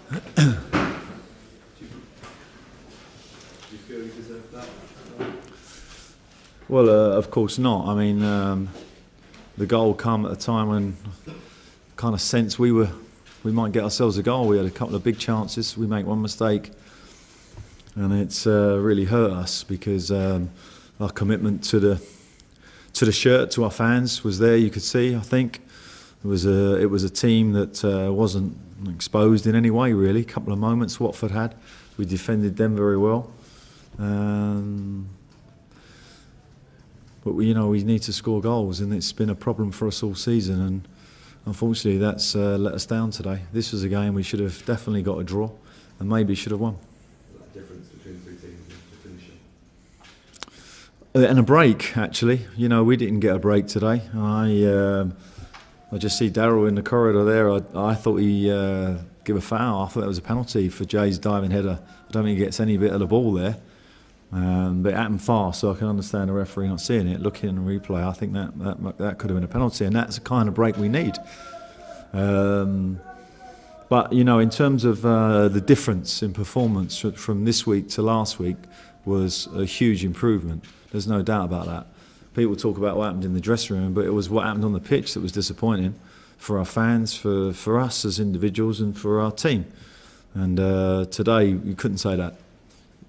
Do you feel you deserve that? Well, of course not. I mean, the goal come at a time when kind of sense we might get ourselves a goal. We had a couple of big chances. We make one mistake, and it's really hurt us because our commitment to the shirt, to our fans, was there. You could see. I think it was a team that wasn't exposed in any way. Really, a couple of moments Watford had. We defended them very well. But we need to score goals, and it's been a problem for us all season. And unfortunately, that's let us down today. This was a game we should have definitely got a draw, and maybe should have won. What's the difference between the two teams to finish it? And a break, actually. We didn't get a break today. I just see Darryl in the corridor there. I thought he gave a foul. I thought that was a penalty for Jay's diving header. I don't think he gets any bit of the ball there. But it happened fast, so I can understand the referee not seeing it. Looking in the replay, I think that could have been a penalty, and that's the kind of break we need. But in terms of the difference in performance from this week to last week was a huge improvement. There's no doubt about that. People talk about what happened in the dressing room, but it was what happened on the pitch that was disappointing for our fans, for us as individuals, and for our team. And today, you couldn't say that.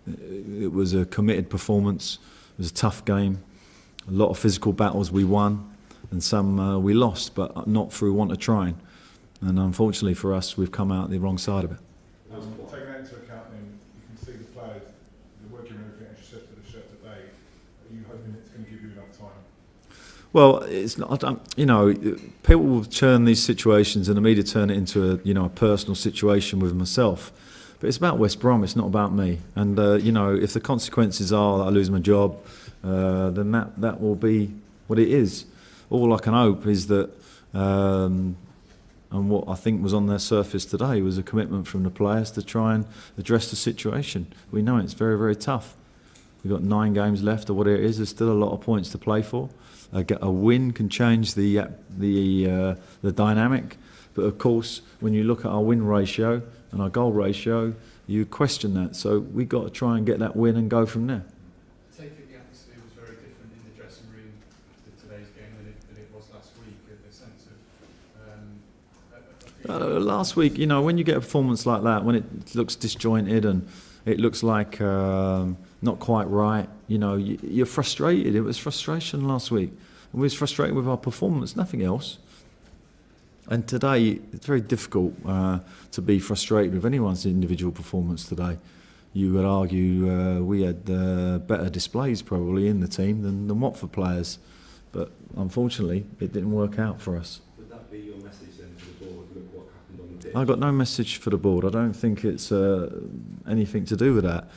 It was a committed performance. It was a tough game. A lot of physical battles we won, and some we lost, but not through want of trying. And unfortunately for us, we've come out the wrong side of it. Taking that into account, then you can see the players, the work and everything, as you said to the shirt today. Are you hoping it's going to give you enough time? Well, it's not. People will turn these situations, and the media turn it into a personal situation with myself. But it's about West Brom. It's not about me. And if the consequences are that I lose my job, then that will be what it is. All I can hope is that, and what I think was on their surface today was a commitment from the players to try and address the situation. We know it's very, very tough. We've got 9 games left, or whatever it is. There's still a lot of points to play for. A win can change the dynamic. But of course, when you look at our win ratio and our goal ratio, you question that. So we've got to try and get that win and go from there. I take it the atmosphere was very different in the dressing room after today's game than it was last week. The sense of last week, when you get a performance like that, when it looks disjointed and it looks like not quite right, you're frustrated. It was frustration last week. And we was frustrated with our performance, nothing else. And today, it's very difficult to be frustrated with anyone's individual performance today. You would argue we had better displays probably in the team than Watford players. But unfortunately, it didn't work out for us. Would that be your message then to the board? Look what happened on the pitch. I got no message for the board. I don't think it's anything to do with that.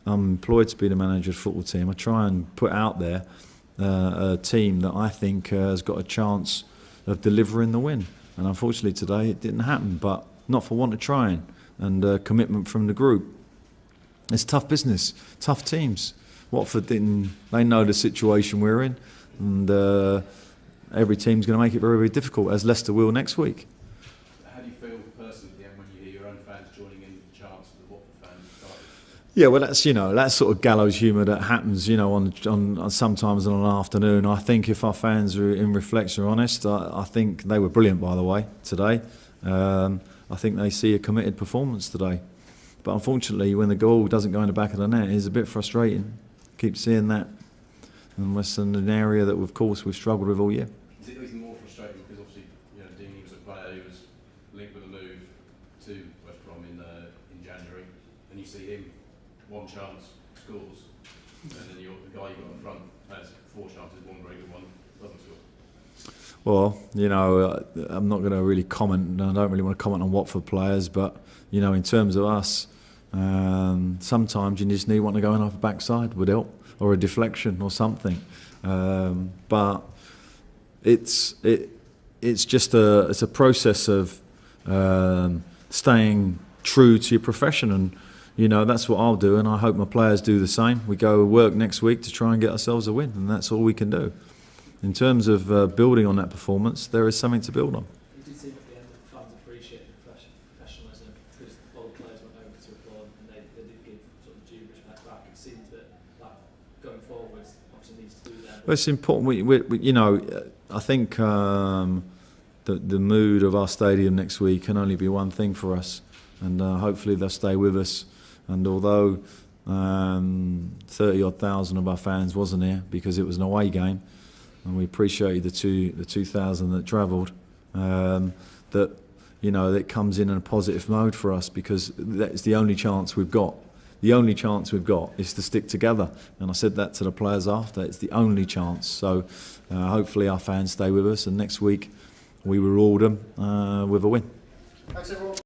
I'm employed to be the manager of the football team. I try and put out there a team that I think has got a chance of delivering the win. And unfortunately today it didn't happen, but not for want of trying, and commitment from the group. It's tough business, tough teams. Watford they know the situation we're in, and every team's going to make it very, very difficult, as Leicester will next week. How do you feel personally at the end when you hear your own fans joining in the chants of the Watford fans started? Yeah, well, that's sort of gallows humour that happens, on sometimes on an afternoon. I think if our fans are in reflection are honest, I think they were brilliant, by the way, today. I think they see a committed performance today. But unfortunately, when the goal doesn't go in the back of the net, it's a bit frustrating. Keep seeing that. And Western, an area that, of course, we've struggled with all year. Is it even more frustrating because obviously, Deeney was a player who was linked with a move to West Brom in January, and you see him one chance scores, and then the guy you got in front has 4 chances, one very good one doesn't score. Well, I'm not going to really comment. I don't really want to comment on Watford players, but in terms of us, sometimes you just need one to go in off the backside would help, or a deflection or something. But it's just a process of staying true to your profession, and that's what I'll do, and I hope my players do the same. We go work next week to try and get ourselves a win, and that's all we can do. In terms of building on that performance, there is something to build on. You did seem at the end that the fans appreciate the professionalism through the whole Well, it's important. We you know, I think the mood of our stadium next week can only be one thing for us, and hopefully they'll stay with us. And although 30-odd thousand of our fans wasn't here because it was an away game, and we appreciated the 2,000 that travelled, that you know, that comes in a positive mode for us, because that's the only chance we've got. The only chance we've got is to stick together, and I said that to the players after. It's the only chance. So hopefully our fans stay with us, and next week we reward them with a win. Thanks everyone.